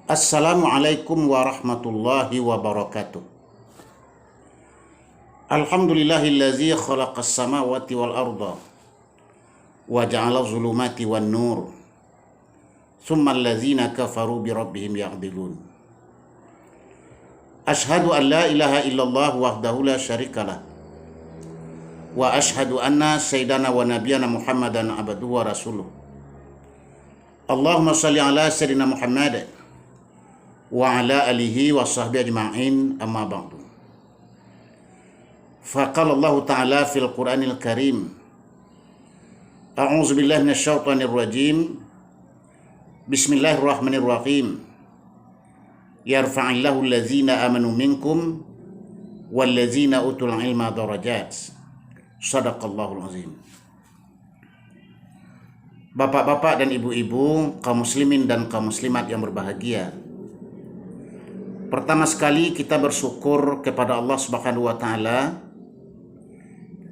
Assalamualaikum warahmatullahi wabarakatuh. Alhamdulillahillazi khalaqas samawati wal arda wa ja'ala zulumati wan nur. Tsummal ladzina kafaru bi rabbihim ya'dilun. Ashhadu an la ilaha illallah wahdahu la syarikalah. Wa ashhadu anna sayyidana wa nabiyana Muhammadan abduhu wa rasuluh. Allahumma shalli ala sayyidina Muhammad wa ala alihi wa sahbihi ajma'in, amma ba'du. Faqala Allah Ta'ala fil Qur'anil Karim, a'udzu billahi minasyaitonir rajim. Bismillahirrahmanirrahim. Yarfa'illahu allazina amanu minkum wallazina utul ilma darajat. Shadaqallahul azim. Bapak-bapak dan ibu-ibu, kaum muslimin dan kaum muslimat yang berbahagia. Pertama sekali kita bersyukur kepada Allah Subhanahu wa Ta'ala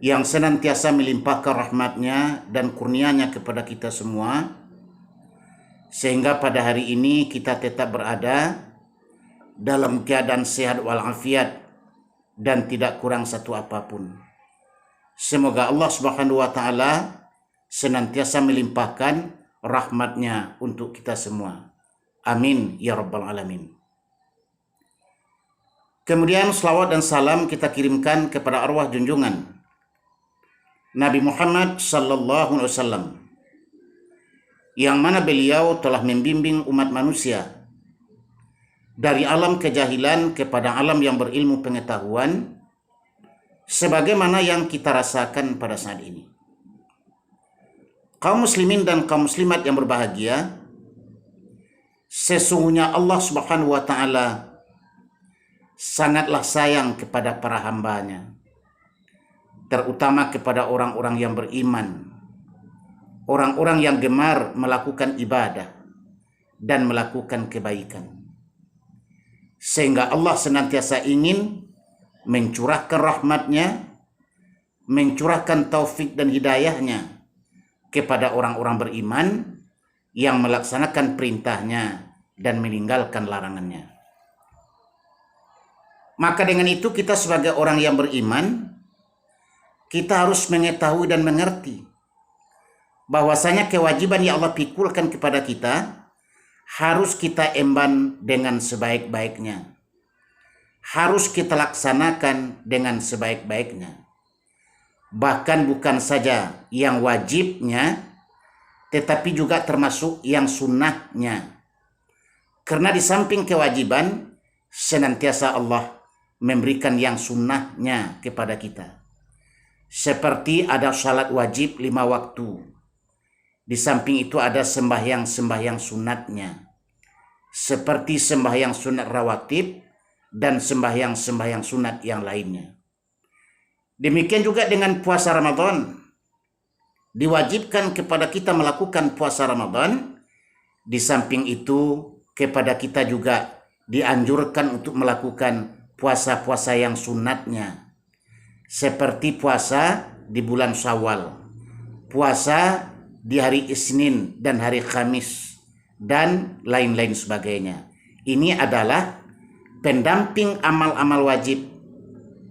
yang senantiasa melimpahkan rahmatnya dan kurnianya kepada kita semua, sehingga pada hari ini kita tetap berada dalam keadaan sehat walafiat dan tidak kurang satu apapun. Semoga Allah Subhanahu wa Ta'ala senantiasa melimpahkan rahmatnya untuk kita semua. Amin ya rabbal alamin. Kemudian selawat dan salam kita kirimkan kepada arwah junjungan Nabi Muhammad sallallahu alaihi wasallam, yang mana beliau telah membimbing umat manusia dari alam kejahilan kepada alam yang berilmu pengetahuan, sebagaimana yang kita rasakan pada saat ini. Kaum muslimin dan kaum muslimat yang berbahagia, sesungguhnya Allah Subhanahu wa Ta'ala sangatlah sayang kepada para hambanya, terutama kepada orang-orang yang beriman, orang-orang yang gemar melakukan ibadah dan melakukan kebaikan, sehingga Allah senantiasa ingin mencurahkan rahmatnya, mencurahkan taufik dan hidayahnya kepada orang-orang beriman yang melaksanakan perintahnya dan meninggalkan larangannya. Maka dengan itu kita sebagai orang yang beriman, kita harus mengetahui dan mengerti bahwasanya kewajiban yang Allah pikulkan kepada kita harus kita emban dengan sebaik-baiknya, harus kita laksanakan dengan sebaik-baiknya. Bahkan bukan saja yang wajibnya, tetapi juga termasuk yang sunnahnya. Karena di samping kewajiban, senantiasa Allah memberikan yang sunnahnya kepada kita. Seperti ada salat wajib 5 waktu. Di samping itu ada sembahyang-sembahyang sunatnya. Seperti sembahyang sunat rawatib dan sembahyang-sembahyang sunat yang lainnya. Demikian juga dengan puasa Ramadan. Diwajibkan kepada kita melakukan puasa Ramadan. Di samping itu kepada kita juga dianjurkan untuk melakukan puasa-puasa yang sunatnya, seperti puasa di bulan Syawal, puasa di hari Isnin dan hari Kamis, dan lain-lain sebagainya. Ini adalah pendamping amal-amal wajib,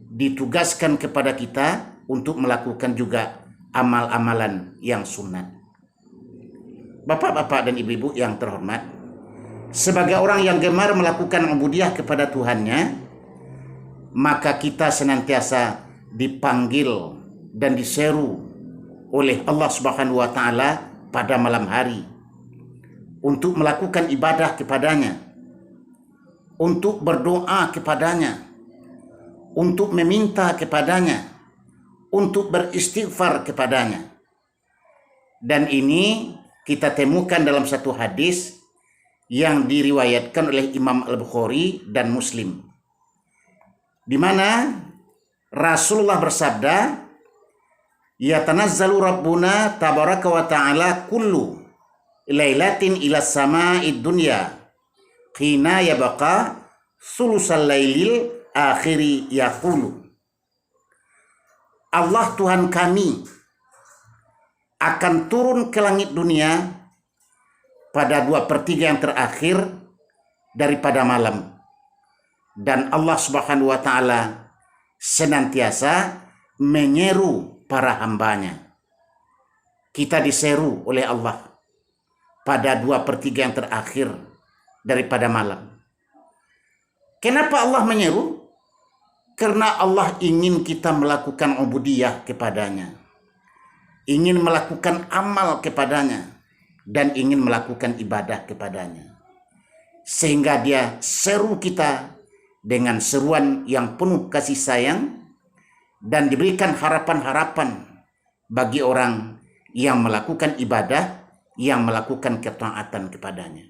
ditugaskan kepada kita untuk melakukan juga amal-amalan yang sunat. Bapak-bapak dan ibu-ibu yang terhormat, sebagai orang yang gemar melakukan ubudiyah kepada Tuhannya, maka kita senantiasa dipanggil dan diseru oleh Allah Subhanahu wa Ta'ala pada malam hari untuk melakukan ibadah kepadanya, untuk berdoa kepadanya, untuk meminta kepadanya, untuk beristighfar kepadanya. Dan ini kita temukan dalam satu hadis yang diriwayatkan oleh Imam Al-Bukhari dan Muslim, di mana Rasulullah bersabda, yatanazzalu rabbuna tabaraka wa ta'ala kullu lailatin ila sama'id dunya qina yabqa sulusal lailil akhiri yaqulu, Allah Tuhan kami akan turun ke langit dunia pada 2/3 yang terakhir daripada malam. Dan Allah Subhanahu wa taala senantiasa menyeru para hambanya. Kita diseru oleh Allah pada 2/3 yang terakhir daripada malam. Kenapa Allah menyeru? Karena Allah ingin kita melakukan ubudiyah kepadanya, ingin melakukan amal kepadanya, dan ingin melakukan ibadah kepadanya. Sehingga dia seru kita dengan seruan yang penuh kasih sayang dan diberikan harapan-harapan bagi orang yang melakukan ibadah, yang melakukan ketaatan kepadanya.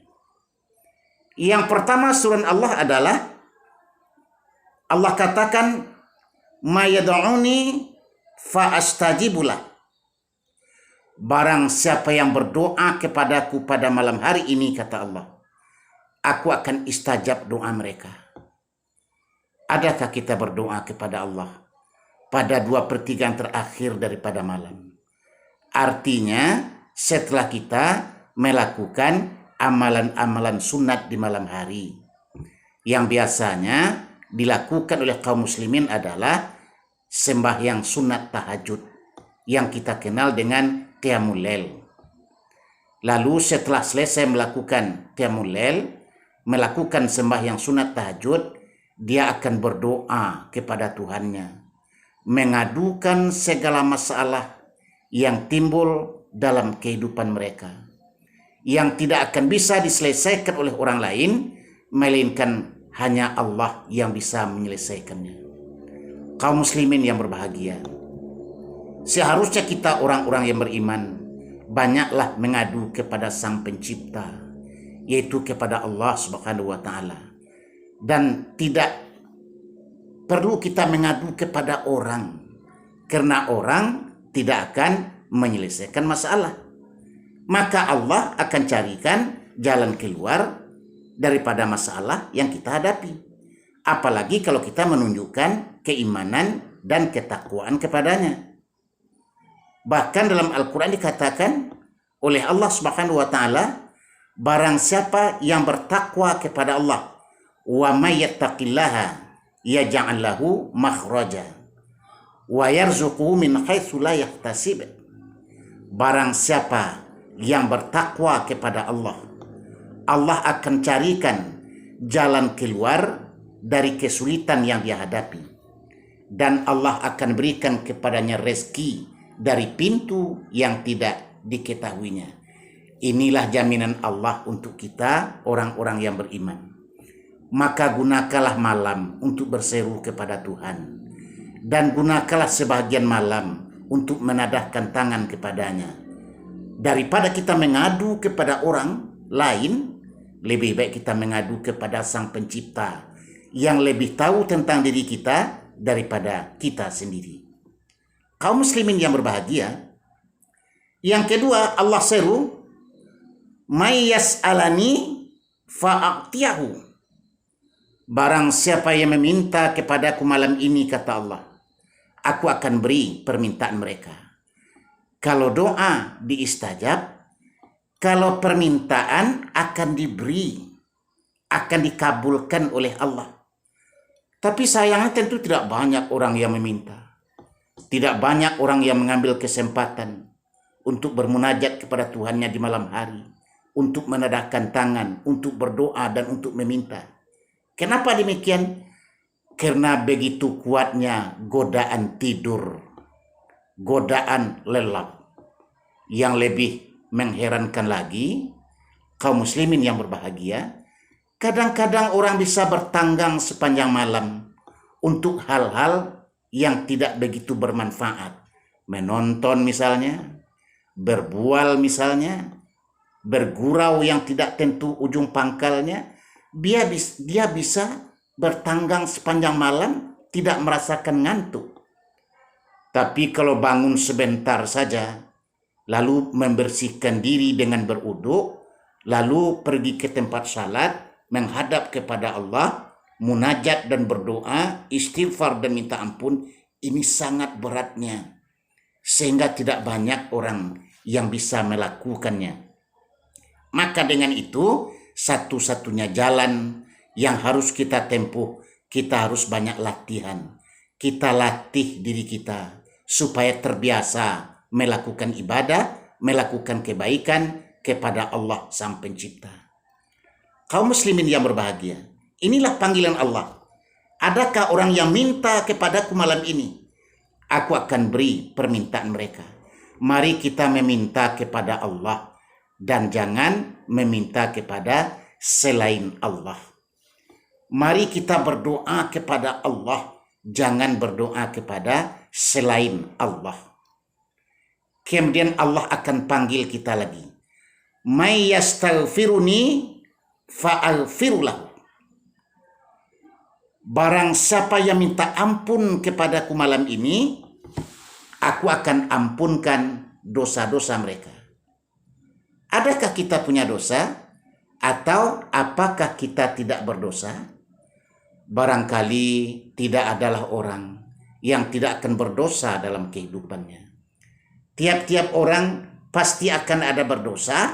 Yang pertama suruhan Allah adalah Allah katakan, "Ma yad'uni fa astajibulah." Barang siapa yang berdoa kepadaku pada malam hari ini, kata Allah, aku akan istajab doa mereka. Adakah kita berdoa kepada Allah pada 2/3 yang terakhir daripada malam? Artinya setelah kita melakukan amalan-amalan sunat di malam hari, yang biasanya dilakukan oleh kaum muslimin adalah sembahyang sunat tahajud yang kita kenal dengan qiyamul lail. Lalu setelah selesai melakukan qiyamul lail, melakukan sembahyang sunat tahajud, dia akan berdoa kepada Tuhannya, mengadukan segala masalah yang timbul dalam kehidupan mereka, yang tidak akan bisa diselesaikan oleh orang lain, melainkan hanya Allah yang bisa menyelesaikannya. Kaum muslimin yang berbahagia, seharusnya kita orang-orang yang beriman banyaklah mengadu kepada Sang Pencipta, yaitu kepada Allah Subhanahu wa taala. Dan tidak perlu kita mengadu kepada orang, karena orang tidak akan menyelesaikan masalah. Maka Allah akan carikan jalan keluar daripada masalah yang kita hadapi. Apalagi kalau kita menunjukkan keimanan dan ketakwaan kepadanya. Bahkan dalam Al-Quran dikatakan oleh Allah Subhanahu wa taala, barang siapa yang bertakwa kepada Allah, wa may yattaqillaha yaj'al lahu makhraja wa yarzuquhu min haitsu la yahtasib. Barang siapa yang bertakwa kepada Allah, Allah akan carikan jalan keluar dari kesulitan yang dia hadapi, dan Allah akan berikan kepadanya rezeki dari pintu yang tidak diketahuinya. Inilah jaminan Allah untuk kita orang-orang yang beriman. Maka gunakanlah malam untuk berseru kepada Tuhan, dan gunakanlah sebagian malam untuk menadahkan tangan kepadanya. Daripada kita mengadu kepada orang lain, lebih baik kita mengadu kepada Sang Pencipta yang lebih tahu tentang diri kita daripada kita sendiri. Kaum muslimin yang berbahagia, yang kedua Allah seru, "May yas'alani fa'atiyahu." Barang siapa yang meminta kepadaku malam ini, kata Allah, aku akan beri permintaan mereka. Kalau doa diistajab, kalau permintaan akan diberi, akan dikabulkan oleh Allah. Tapi sayangnya tentu tidak banyak orang yang meminta. Tidak banyak orang yang mengambil kesempatan untuk bermunajat kepada Tuhannya di malam hari, untuk menadahkan tangan, untuk berdoa dan untuk meminta. Kenapa demikian? Karena begitu kuatnya godaan tidur, godaan lelap. Yang lebih mengherankan lagi, kaum muslimin yang berbahagia, kadang-kadang orang bisa bertanggang sepanjang malam untuk hal-hal yang tidak begitu bermanfaat. Menonton misalnya, berbual misalnya, bergurau yang tidak tentu ujung pangkalnya. Dia bisa bertanggang sepanjang malam, tidak merasakan ngantuk. Tapi kalau bangun sebentar saja, lalu membersihkan diri dengan berwudu, lalu pergi ke tempat salat, menghadap kepada Allah, munajat dan berdoa, istighfar dan minta ampun, ini sangat beratnya, sehingga tidak banyak orang yang bisa melakukannya. Maka dengan itu satu-satunya jalan yang harus kita tempuh. Kita harus banyak latihan. Kita latih diri kita supaya terbiasa melakukan ibadah, melakukan kebaikan kepada Allah Sang Pencipta. Kaum muslimin yang berbahagia, inilah panggilan Allah. Adakah orang yang minta kepadaku malam ini? Aku akan beri permintaan mereka. Mari kita meminta kepada Allah dan jangan meminta kepada selain Allah. Mari kita berdoa kepada Allah, jangan berdoa kepada selain Allah. Kemudian Allah akan panggil kita lagi. May yastaghfiruni fa'aghfirulahu. Barang siapa yang minta ampun kepadaku malam ini, aku akan ampunkan dosa-dosa mereka. Adakah kita punya dosa? Atau apakah kita tidak berdosa? Barangkali tidak adalah orang yang tidak akan berdosa dalam kehidupannya. Tiap-tiap orang pasti akan ada berdosa,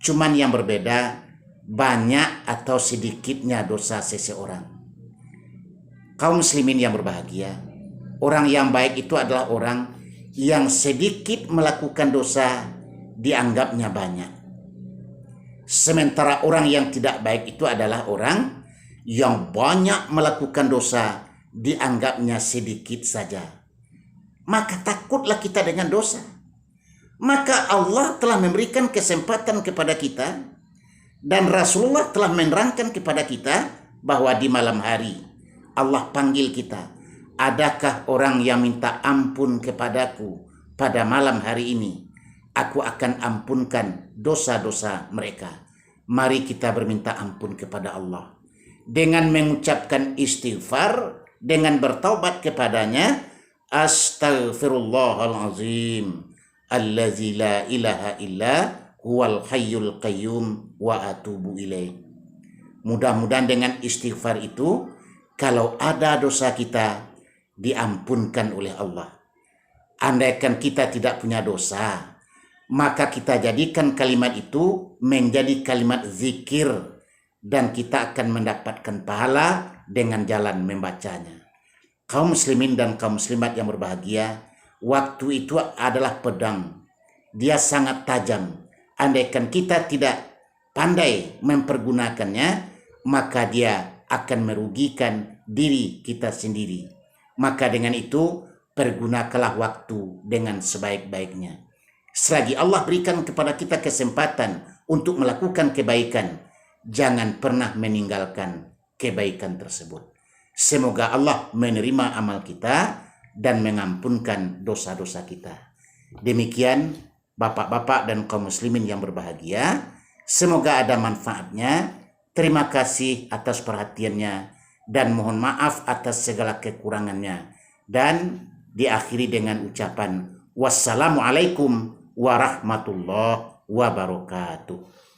cuman yang berbeda banyak atau sedikitnya dosa seseorang. Kaum muslimin yang berbahagia, orang yang baik itu adalah orang yang sedikit melakukan dosa dianggapnya banyak. Sementara orang yang tidak baik itu adalah orang yang banyak melakukan dosa dianggapnya sedikit saja. Maka takutlah kita dengan dosa. Maka Allah telah memberikan kesempatan kepada kita dan Rasulullah telah menerangkan kepada kita bahwa di malam hari Allah panggil kita. Adakah orang yang minta ampun kepadaku pada malam hari ini? Aku akan ampunkan dosa-dosa mereka. Mari kita berminta ampun kepada Allah dengan mengucapkan istighfar, dengan bertaubat kepadanya. Astaghfirullahalazim allazi la ilaha illa huwal hayyul qayyum wa atubu ilaih. Mudah-mudahan dengan istighfar itu, kalau ada dosa kita diampunkan oleh Allah. Andaikan kita tidak punya dosa, maka kita jadikan kalimat itu menjadi kalimat zikir dan kita akan mendapatkan pahala dengan jalan membacanya. Kaum muslimin dan kaum muslimat yang berbahagia, waktu itu adalah pedang. Dia sangat tajam. Andaikan kita tidak pandai mempergunakannya, maka dia akan merugikan diri kita sendiri. Maka dengan itu, pergunakanlah waktu dengan sebaik-baiknya. Selagi Allah berikan kepada kita kesempatan untuk melakukan kebaikan, jangan pernah meninggalkan kebaikan tersebut. Semoga Allah menerima amal kita dan mengampunkan dosa-dosa kita. Demikian bapak-bapak dan kaum muslimin yang berbahagia. Semoga ada manfaatnya. Terima kasih atas perhatiannya dan mohon maaf atas segala kekurangannya. Dan diakhiri dengan ucapan wassalamualaikum warahmatullahi wabarakatuh.